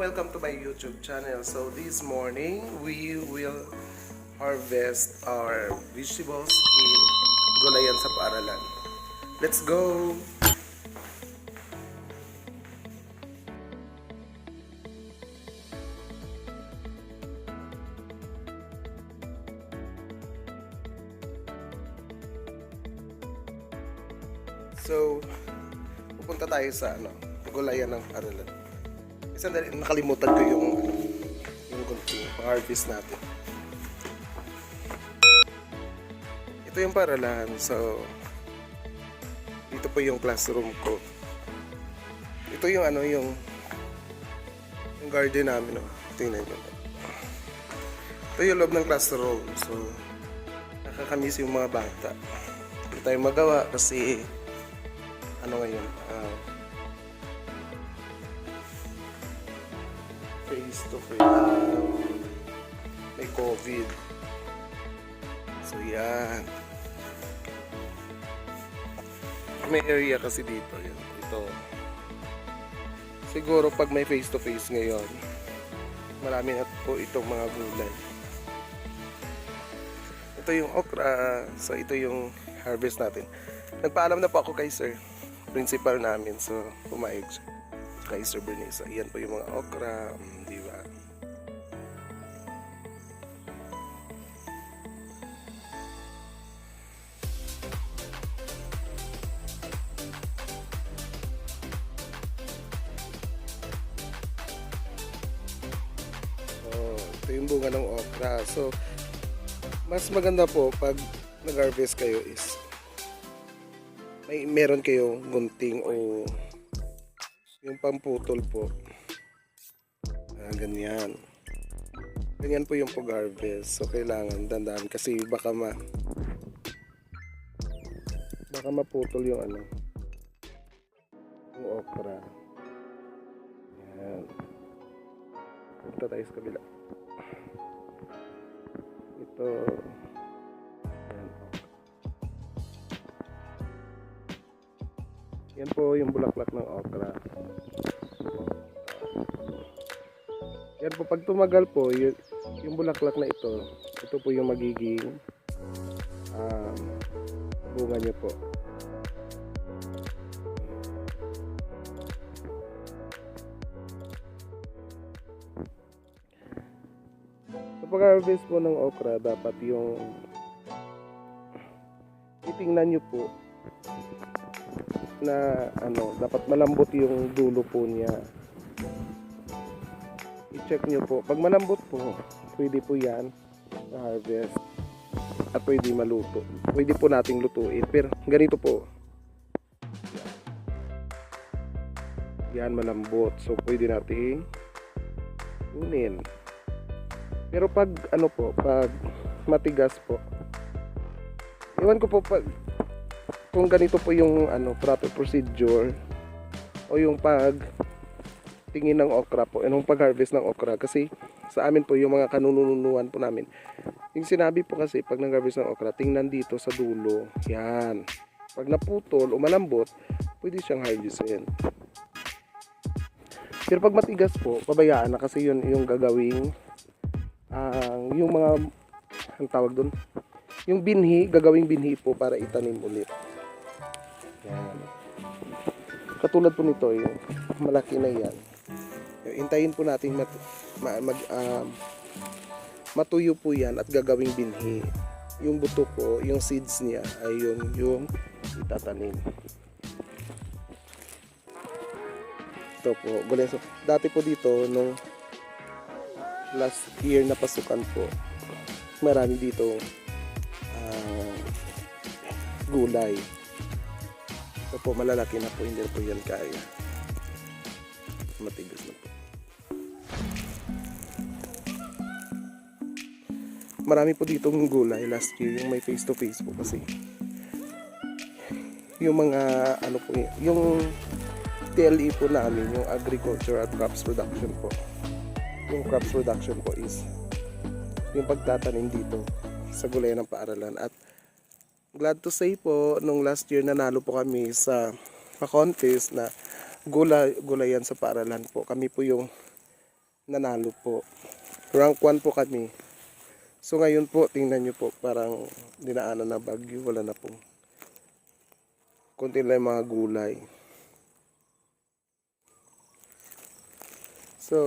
welcome to my YouTube channel. So this morning, we will harvest our vegetables in Gulayan sa Paaralan. Let's go! So, pupunta tayo sa Gulayan ng Paaralan. Kasi nakalimutan ko yung pang-harvest natin. Ito yung Paaralan. So, dito po yung classroom ko. Ito yung yung garden namin. Tingnan nyo. Ito yung loob ng classroom. So, nakakamiss yung mga bata. Hindi tayo magawa kasi ngayon, face to face, may COVID. So yan, may area kasi dito yun. Ito siguro pag may face to face ngayon, marami na po itong mga gulay. Ito yung okra. So ito yung harvest natin. Nagpaalam na po ako kay sir, principal namin, so pumayag siya kay Sir Bernice. Ayan po yung mga okra, di ba? So, ito yung bunga ng okra. So, mas maganda po pag nag-harvest kayo is meron kayong gunting o yung pamputol po. Ganyan. Ganyan po yung pag-harvest. So kailangan dandahan kasi baka maputol yung yung okra. Yan. Punta tayo sa kabila. Ito. Yan po yung bulaklak ng okra. Yan po, pag tumagal po, yung bulaklak na ito po yung magiging bunga niya po. So pag-harvest po ng okra, dapat yung titingnan nyo po na dapat malambot yung dulo po niya. I-check nyo po. Pag malambot po, pwede po yan na harvest at pwede maluto. Pwede po nating lutuin. Pero ganito po. Yan malambot. So pwede nating kunin. Pero pag pag matigas po. Iwan ko po kung ganito po yung proper procedure o yung pag tingin ng okra po, yung pag-harvest ng okra. Kasi sa amin po, yung mga kanununuan po namin, yung sinabi po kasi pag nag-harvest ng okra, tingnan dito sa dulo. Yan. Pag naputol o malambot, pwede siyang harvestin. Pero pag matigas po, pabayaan na kasi yun yung gagawing yung mga ang tawag doon, yung binhi, gagawing binhi po para itanim ulit. Yan. Katulad po nito, yung malaki na yan. Hintayin po natin matuyo po yan at gagawing binhi. Yung buto po, yung seeds niya ay yung itatanim. Ito po, gulay. So, dati po dito, nung last year na pasukan po, marami dito gulay. Ito po, malalaki na po, hindi po yan kaya. Matigas na po. Marami po ditong gulay last year, yung may face to face po kasi. Yung mga, yung TLE po namin, yung agriculture at crops production po. Yung crops production po is yung pagtatanim dito sa Gulayan ng Paaralan. At glad to say po, nung last year nanalo po kami sa contest na gulayan sa Paaralan po. Kami po yung nanalo po. Rank 1 po kami. So ngayon po, tingnan nyo po, parang dinaanan na bagyo, wala na po. Konti lang yung mga gulay. So,